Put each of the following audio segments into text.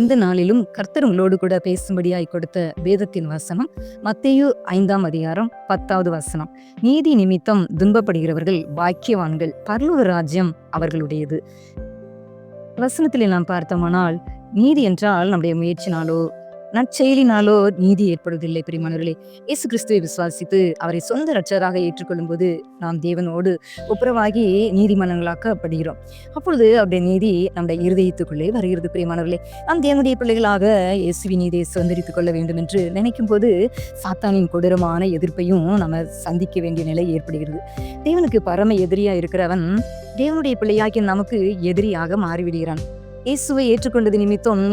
இந்த நாளிலும் கர்த்தர் உங்களோடு கூட பேசும்படியாய் கொடுத்த வேதத்தின் வசனம் மத்தேயு 5ஆம் அதிகாரம் 10வது வசனம். நீதி நிமித்தம் துன்பப்படுகிறவர்கள் பாக்கியவான்கள், பரலோக ராஜ்யம் அவர்களுடையது. வசனத்திலே நாம் பார்த்தோமானால், நீதி என்றால் நம்முடைய முயற்சினாலோ நற்செயலினாலோ நீதி ஏற்படுவதில்லை. பிரியமானவர்களே, இயேசு கிறிஸ்துவை விசுவாசித்து அவரை சொந்த இரட்சகராக ஏற்றுக்கொள்ளும் போது நாம் தேவனோடு ஒப்புரவாகி நீதிமன்றங்களாக்கப்படுகிறோம். அப்பொழுது அவருடைய நீதி நம்முடைய இருதயத்துக்குள்ளே வருகிறது. பிரியமானவர்களே, நாம் தேவனுடைய பிள்ளைகளாக இயேசுவின் நீதியை சுதந்திரித்துக் கொள்ள வேண்டும் என்று நினைக்கும் போது சாத்தானின் கொடூரமான எதிர்ப்பையும் நம்ம சந்திக்க வேண்டிய நிலை ஏற்படுகிறது. தேவனுக்கு பரம எதிரியா இருக்கிறவன் தேவனுடைய பிள்ளையாகிய நமக்கு எதிரியாக மாறிவிடுகிறான். இயேசுவை ஏற்றுக்கொண்டது நிமித்தம்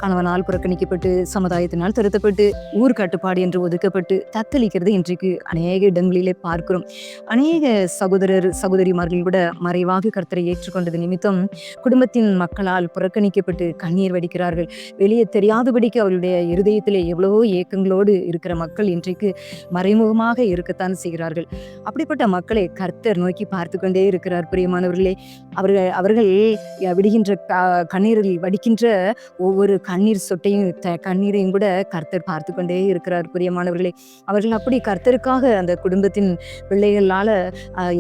கணவனால் புறக்கணிக்கப்பட்டு, சமுதாயத்தினால் திருத்தப்பட்டு, ஊர் கட்டுப்பாடு என்று ஒதுக்கப்பட்டு தத்தளிக்கிறது இன்றைக்கு அநேக இடங்களிலே பார்க்கிறோம். அநேக சகோதரிமார்கள் கூட மறைவாக கர்த்தரை ஏற்றுக்கொண்டது நிமித்தம் குடும்பத்தின் மக்களால் புறக்கணிக்கப்பட்டு கண்ணீர் வடிக்கிறார்கள். வெளியே தெரியாதபடிக்கு அவருடைய இருதயத்திலே எவ்வளவோ ஏக்கங்களோடு இருக்கிற மக்கள் இன்றைக்கு மறைமுகமாக இருக்கத்தான் செய்கிறார்கள். அப்படிப்பட்ட மக்களை கர்த்தர் நோக்கி பார்த்து கொண்டே இருக்கிறார். பிரியமானவர்களே, அவர்கள் விடுகின்ற கண்ணீரில் வடிக்கின்ற ஒவ்வொரு கண்ணீர் சொட்டையும் கண்ணீரையும் கூட கர்த்தர் பார்த்து கொண்டே இருக்கிறார். பிரியமானவர்களே, அவர்கள் அப்படி கர்த்தருக்காக அந்த குடும்பத்தின் பிள்ளைகளால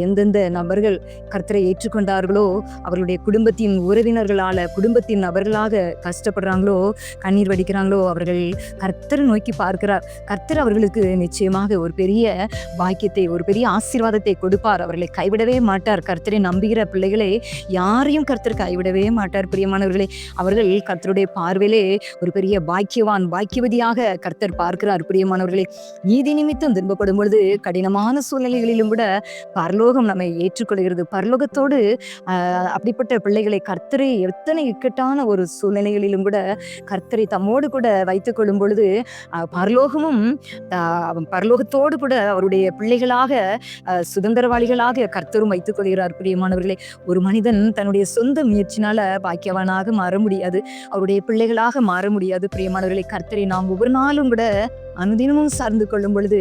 எந்தெந்த நபர்கள் கர்த்தரை ஏற்றுக்கொண்டார்களோ, அவர்களுடைய குடும்பத்தின் உறவினர்களால குடும்பத்தின் நபர்களாக கஷ்டப்படுறாங்களோ, கண்ணீர் வடிக்கிறாங்களோ, அவர்கள் கர்த்தரை நோக்கி பார்க்கிறார். கர்த்தர் அவர்களுக்கு நிச்சயமாக ஒரு பெரிய பாக்கியத்தை, ஒரு பெரிய ஆசீர்வாதத்தை கொடுப்பார். அவர்களை கைவிடவே மாட்டார். கர்த்தரை நம்புகிற பிள்ளைகளை யாரையும் கர்த்தர் கைவிடவே மாட்டார். பிரியமானவர்களே, அவர்கள் கர்த்தருடைய பார்வையிலே ஒரு பெரிய பாக்கியவதியாக கர்த்தர் பார்க்கிறார். பிரியமானவர்களே, நீதி நிமித்தம் துன்பப்படும் பொழுது கடினமான சூழ்நிலைகளிலும் கூட பரலோகம் நம்மை ஏற்றுக்கொள்கிறது. பரலோகத்தோடு அப்படிப்பட்ட பிள்ளைகளை கர்த்தரை எத்தனை இக்கட்டான ஒரு சூழ்நிலைகளிலும் கூட கர்த்தரை தம்மோடு கூட வைத்துக் கொள்ளும் பொழுது பரலோகமும் பரலோகத்தோடு கூட அவருடைய பிள்ளைகளாக சுதந்திரவாளிகளாக கர்த்தரும் வைத்துக் கொள்கிறார். பிரியமானவர்களே, ஒரு மனிதன் தன்னுடைய சொந்த முயற்சினால பாக்கியவானாக மாற முடியாது, அவருடைய பிள்ளைகளாக மாற முடியாது. பிரியமானவர்களை, கர்த்தரை நாம் ஒவ்வொரு நாளும் கூட அனுதினமும் சார்ந்து கொள்ளும் பொழுது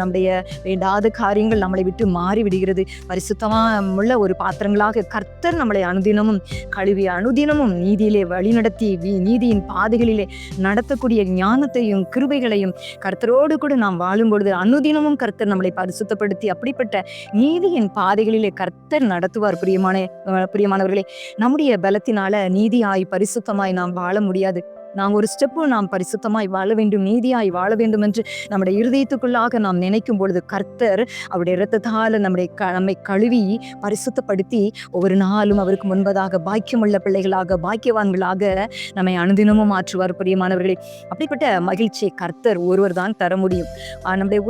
நம்முடைய வேண்டாத காரியங்கள் நம்மளை விட்டு மாறி விடுகிறது. பரிசுத்தமுள்ள ஒரு பாத்திரங்களாக கர்த்தர் நம்மளை அனுதினமும் கழுவி அனுதினமும் நீதியிலே வழிநடத்தி நீதியின் பாதைகளிலே நடத்தக்கூடிய ஞானத்தையும் கிருபைகளையும் கர்த்தரோடு கூட நாம் வாழும் பொழுது அனுதினமும் கர்த்தர் நம்மளை பரிசுத்தப்படுத்தி அப்படிப்பட்ட நீதியின் பாதைகளிலே கர்த்தர் நடத்துவார். பிரியமானவர்களே, நம்முடைய பலத்தினால நீதியாய் பரிசுத்தமாய் நாம் வாழ முடியாது. நாம் ஒரு ஸ்டெப்பு நாம் பரிசுத்தமாய் வாழ வேண்டும், நீதியாய் வாழ வேண்டும் என்று நம்முடைய இருதயத்துக்குள்ளாக நாம் நினைக்கும் பொழுது கர்த்தர் அவருடைய இரத்தத்தால் நம்மை கழுவி பரிசுத்தப்படுத்தி ஒவ்வொரு நாளும் அவருக்கு முன்பதாக பாக்கியமுள்ள பிள்ளைகளாக பாக்கியவான்களாக நம்மை அனுதினமும் மாற்றுவார். பிரியமானவர்களே, அப்படிப்பட்ட மகிழ்ச்சியை கர்த்தர் ஒருவர் தான் தர முடியும். நம்முடைய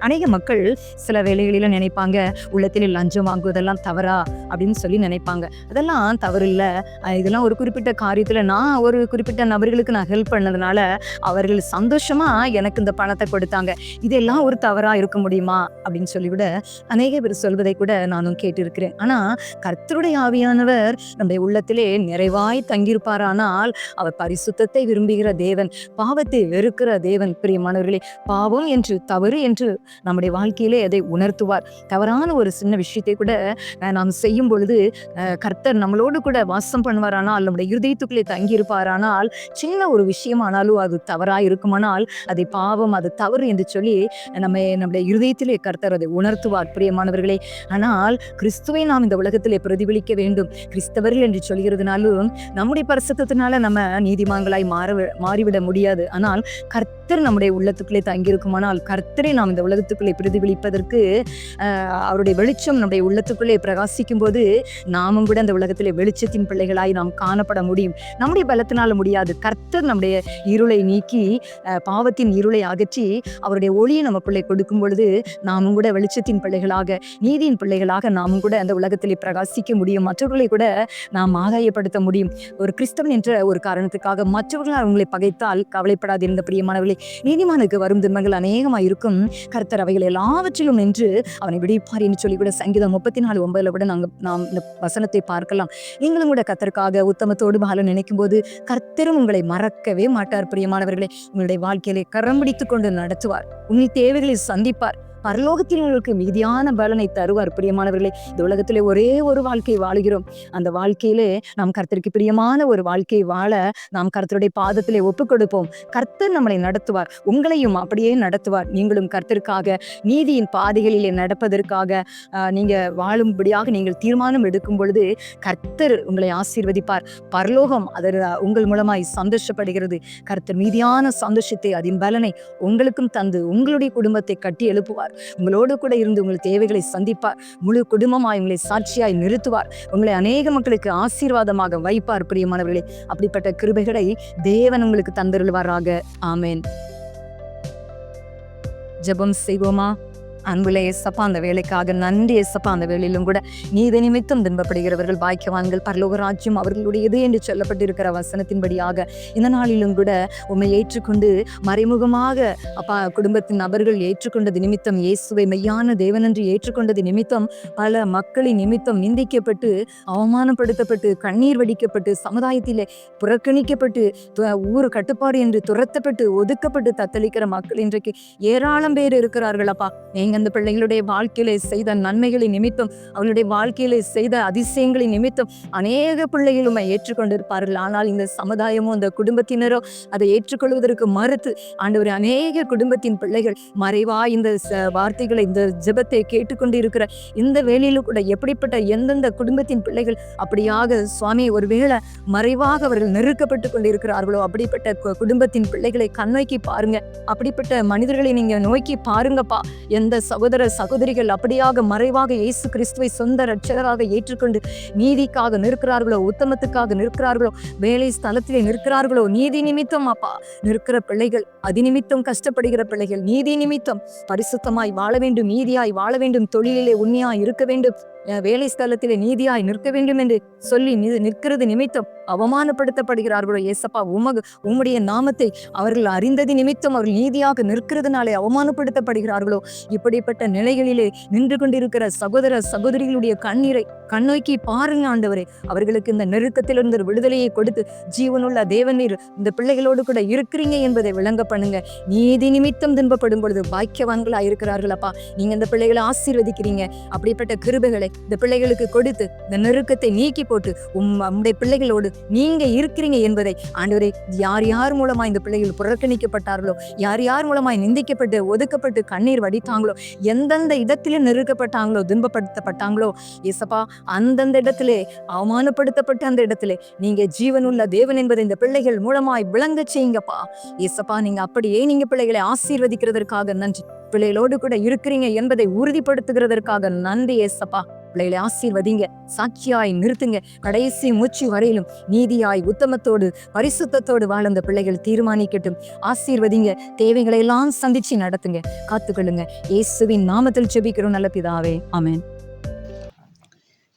அநேக மக்கள் சில வேளைகளில நினைப்பாங்க, உள்ளத்தில் லஞ்சம் வாங்குவதெல்லாம் தவறா அப்படின்னு சொல்லி நினைப்பாங்க. அதெல்லாம் தவறு இல்லை. இதெல்லாம் ஒரு குறிப்பிட்ட காரியத்துல நான் ஒரு குறிப்பிட்ட நபர்களுக்கு நான் ஹெல்ப் பண்ணதுனால அவர்கள் சந்தோஷமா எனக்கு இந்த பணத்தை கொடுத்தாங்க, இதெல்லாம் ஒரு தவறா இருக்க முடியுமா அப்படின்னு சொல்லிவிட அநேக பேர் சொல்வதை கூட நானும் கேட்டிருக்கிறேன். ஆனா கர்த்தருடைய ஆவியானவர் நம்முடைய உள்ளத்திலே நிறைவாய் தங்கியிருப்பாரானால் அவர் பரிசுத்தத்தை விரும்புகிற தேவன், பாவத்தை வெறுக்கிற தேவன். பிரியமானவர்களே, பாவம் என்று தவறு என்று நம்முடைய வாழ்க்கையிலே அதை உணர்த்துவார். தவறான ஒரு சின்ன விஷயத்தை கூட நாம் செய்யும் பொழுது கர்த்தர் நம்மளோடு கூட வாசம் பண்ணுவாரானால், நம்முடைய இருதயத்துக்குள்ளே தங்கியிருப்பாரானால், சின்ன ஒரு விஷயமானாலும் அது தவறாக இருக்குமானால் அதை பாவம், அது தவறு என்று சொல்லி நம்முடைய இருதயத்திலே கர்த்தர் அதை உணர்த்துவார். பிரியமானவர்களே, ஆனால் கிறிஸ்துவை நாம் இந்த உலகத்திலே பிரதிபலிக்க வேண்டும். கிறிஸ்தவர்கள் என்று சொல்கிறதுனாலும் நம்முடைய பரிசுத்தத்தினால நம்ம நீதிமான்களாய் மாறிவிட முடியாது. ஆனால் கர்த்தர் நம்முடைய உள்ளத்துக்குள்ளே தங்கியிருக்குமானால், கர்த்தரை நாம் இந்த உலகத்துக்குள்ளே பிரதிபலிப்பதற்கு அவருடைய வெளிச்சம் நம்முடைய உள்ளத்துக்குள்ளே பிரகாசிக்கும் போது நாமும் கூட அந்த உலகத்திலே வெளிச்சத்தின் பிள்ளைகளாய் நாம் காணப்பட முடியும். நம்முடைய பலத்தினால முடியாது. கர்த்தர் நம்முடைய இருளை நீக்கி பாவத்தின் இருளை அகற்றி அவருடைய ஒளியை நமக்குள்ளே கொடுக்கும் பொழுது நாமும் கூட வெளிச்சத்தின் பிள்ளைகளாக, நீதியின் பிள்ளைகளாக நாமும் கூட அந்த உலகத்திலே பிரகாசிக்க முடியும். மற்றவர்களை கூட நாம் ஆதாயப்படுத்த முடியும். ஒரு கிறிஸ்தவன் என்ற ஒரு காரணத்துக்காக மற்றவர்கள் அவங்களை பகைத்தால் கவலைப்படாது இருந்த பிரியமானவர்களே, நீதிமானுக்கு வரும் துன்பங்கள் அநேகமாக இருக்கும், கர்த்தர் அவைகள் எல்லாவற்றிலும் நின்று அவனை விடுவிப்பார் என்று சொல்லி கூட சங்கீதம் 34:9 கூட நாம் இந்த வசனத்தை பார்க்கலாம். நீங்களும் கூட கர்த்தருக்காக உத்தமத்தோடு வாழ நினைக்கும் போது கர்த்தரும் உங்களை மறக்கவே மாட்டார். பிரியமானவர்களே, உங்களுடைய வாழ்க்கையிலே கரம் பிடித்துக் கொண்டு நடத்துவார். உங்கள் தேவைகளை சந்திப்பார். பரலோகத்தில் உங்களுக்கு மீதியான பலனை தருவார். பிரியமானவர்களே, இந்த உலகத்திலே ஒரே ஒரு வாழ்க்கை வாழுகிறோம். அந்த வாழ்க்கையிலே நாம் கர்த்தருக்கு பிரியமான ஒரு வாழ்க்கை வாழ நாம் கர்த்தருடைய பாதத்திலே ஒப்புக் கொடுப்போம். கர்த்தர் நம்மளை நடத்துவார், உங்களையும் அப்படியே நடத்துவார். நீங்களும் கர்த்தருக்காக நீதியின் பாதைகளிலே நடப்பதற்காக நீங்க வாழும்படியாக நீங்கள் தீர்மானம் எடுக்கும் பொழுது கர்த்தர் உங்களை ஆசீர்வதிப்பார். பரலோகம் அதர் உங்கள் மூலமாய் சந்தோஷப்படுகிறது. கர்த்தர் மீதியான சந்தோஷத்தை, அதன் பலனை உங்களுக்கும் தந்து உங்களுடைய குடும்பத்தை கட்டி எழுப்புவார். உங்களோடு கூட இருந்து உங்கள் தேவைகளை சந்திப்பார். முழு குடும்பமாய் உங்களை சாட்சியாய் நிறுத்துவார். உங்களை அநேக மக்களுக்கு ஆசீர்வாதமாக வைப்பார். பிரியமானவர்களே, அப்படிப்பட்ட கிருபைகளை தேவன் உங்களுக்கு தந்தருள்வாராக. ஆமேன். ஜெபம் செய்வோமா? அன்புள்ள ஏசப்பா, அந்த வேலைக்காக நன்றி ஏசப்பா. அந்த வேலையிலும் கூட நீதி நிமித்தம் துன்பப்படுகிறவர்கள் பாக்கியவான்கள், பரலோக ராஜ்யம் அவர்களுடையது என்று சொல்லப்பட்டிருக்கிற வசனத்தின்படியாக இந்த நாளிலும் கூட உம்மை ஏற்றுக்கொண்டு மறைமுகமாக அப்பா குடும்பத்தின் நபர்கள் ஏற்றுக்கொண்டது நிமித்தம், இயேசுவை மெய்யான தேவனென்று ஏற்றுக்கொண்டது நிமித்தம் பல மக்களின் நிமித்தம் நிந்திக்கப்பட்டு, அவமானப்படுத்தப்பட்டு, கண்ணீர் வடிக்கப்பட்டு, சமுதாயத்திலே புறக்கணிக்கப்பட்டு, ஊர் கட்டுப்பாடு என்று துரத்தப்பட்டு, ஒதுக்கப்பட்டு தத்தளிக்கிற மக்கள் இன்றைக்கு ஏராளம் பேர் இருக்கிறார்கள். அப்பா, அந்த பிள்ளைகளுடைய வாழ்க்கையில செய்த நன்மைகளின் நிமித்தம், அவர்களுடைய வாழ்க்கையில செய்த அதிசயங்களின் நிமித்தம் அநேக பிள்ளைகளும் ஏற்றுக்கொண்டிருப்பார்கள். ஆனால் இந்த சமுதாயமோ அந்த குடும்பத்தினரோ அதை ஏற்றுக்கொள்வதற்கு மறுத்து ஆண்டவரே, அநேக குடும்பத்தின் பிள்ளைகள் மறைவா இந்த வார்த்தைகளை, இந்த ஜெபத்தை கேட்டுக்கொண்டு இருக்கிற இந்த வேளையில கூட எப்படிப்பட்ட எந்தெந்த குடும்பத்தின் பிள்ளைகள் அப்படியாக சுவாமி ஒருவேளை மறைவாக அவர்கள் நெருக்கப்பட்டு கொண்டிருக்கிறார்களோ அப்படிப்பட்ட குடும்பத்தின் பிள்ளைகளை கண்ணோக்கி பாருங்க. அப்படிப்பட்ட மனிதர்களை நீங்க நோக்கி பாருங்கப்பா. எந்த சகோதர சகோதரிகள் அப்படியாக மறைவாக இயேசு கிறிஸ்துவை சொந்த இரட்சகராக ஏற்றுக்கொண்டு நீதிக்காக நிற்கிறார்களோ, உத்தமத்துக்காக நிற்கிறார்களோ, வேலை ஸ்தலத்திலே நிற்கிறார்களோ, நீதி நிமித்தம் அப்பா நிற்கிற பிள்ளைகள், அதிநிமித்தம் கஷ்டப்படுகிற பிள்ளைகள், நீதி நிமித்தம் பரிசுத்தமாய் வாழ வேண்டும், நீதியாய் வாழ வேண்டும், தொழிலிலே உண்மையாய் இருக்க வேண்டும், வேலை ஸ்தலத்திலே நீதியாய் நிற்க வேண்டும் என்று சொல்லி நிற்கிறது நிமித்தம் அவமானப்படுத்தப்படுகிறார்களோ ஏசப்பா, உம்முடைய நாமத்தை அவர்கள் அறிந்தது நிமித்தம் அவர்கள் நீதியாக நிற்கிறதுனாலே அவமானப்படுத்தப்படுகிறார்களோ, இப்படிப்பட்ட நிலைகளிலே நின்று கொண்டிருக்கிற சகோதர சகோதரிகளுடைய கண்ணீரை கண்ணோக்கி பாருங்க ஆண்டவரே. அவர்களுக்கு இந்த நெருக்கத்திலிருந்து விடுதலையை கொடுத்து ஜீவனுள்ள தேவநீர் இந்த பிள்ளைகளோடு கூட இருக்கிறீங்க என்பதை விளங்க பண்ணுங்க. நீதி நிமித்தம் துன்பப்படும் பொழுது பாக்கியவான்களா இருக்கிறார்கள் அப்பா. நீங்க இந்த பிள்ளைகளை ஆசீர்வதிக்கிறீங்க. அப்படிப்பட்ட கிருபைகளை இந்த பிள்ளைகளுக்கு கொடுத்து இந்த நெருக்கத்தை நீக்கி போட்டு உம்முடைய பிள்ளைகளோடு நீங்க இருக்கிறீங்க என்பதை ஆண்டவரே, யார் யார் மூலமா இந்த பிள்ளைகள் புறக்கணிக்கப்பட்டார்களோ, யார் யார் மூலமாய் நிந்திக்கப்பட்டு ஒதுக்கப்பட்டு கண்ணீர் வடித்தாங்களோ, எந்தெந்த இடத்திலே நெருக்கப்பட்டாங்களோ, துன்பப்படுத்தப்பட்டாங்களோ ஏசப்பா, அந்தந்த இடத்திலே அவமானப்படுத்தப்பட்ட அந்த இடத்திலே நீங்க ஜீவனுள்ள தேவன் என்பதை இந்த பிள்ளைகள் மூலமாய் விளங்க செய்யுங்கப்பா. ஏசப்பா, நீங்க அப்படியே நீங்க பிள்ளைகளை ஆசீர்வதிக்கிறதற்காக நன்றி. பிள்ளைகளோடு கூட இருக்கிறீங்க என்பதை உறுதிப்படுத்துகிறதற்காக நன்றி ஏசப்பா. பிள்ளைகளை ஆசீர்வதிங்க, சாட்சியாய் நிறுத்துங்க. கடைசி மூச்சு வரையிலும் நீதியாய் உத்தமத்தோடு பரிசுத்தத்தோடு வாழ்ந்த பிள்ளைகள் தீர்மானிக்கட்டும். ஆசீர்வதிங்க, தேவைகளை எல்லாம் சந்திச்சு நடத்துங்க, காத்துக்கொள்ளுங்க. இயேசுவின் நாமத்தில் ஜெபிக்கிறோம் நல்ல பிதாவே, ஆமென்.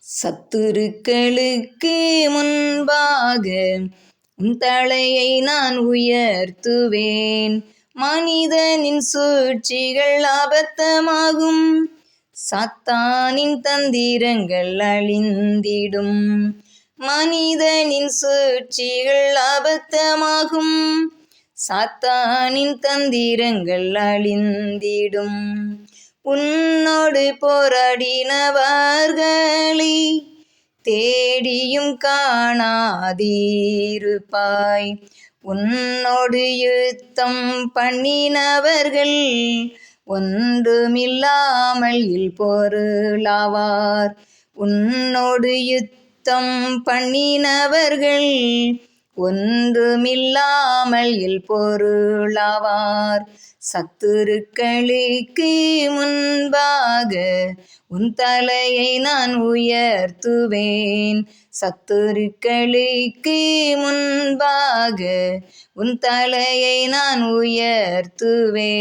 சத்துருக்களுக்கு முன்பாக உன் தலையை நான் உயர்த்துவேன். மனிதனின் சூழ்ச்சிகள் அபத்தமாகும், சாத்தானின் தந்திரங்கள் அழிந்திடும். மனிதனின் சூழ்ச்சிகள் அபத்தமாகும், சாத்தானின் தந்திரங்கள் அழிந்திடும். உன்னோடு போராடினவர்களை தேடியும் காணாதீருப்பாய். உன்னோடு யுத்தம் பண்ணினவர்கள் ஒன்றுமில்லாமல் பொருளாவார். உன்னோடு யுத்தம் பண்ணினவர்கள் ஒன்றுமில்லாமல் பொருளாவார். சத்துருக்களுக்கு முன்பாக உன் தலையை நான் உயர்த்துவேன். சத்துருக்களுக்கு முன்பாக உன் தலையை நான் உயர்த்துவேன்.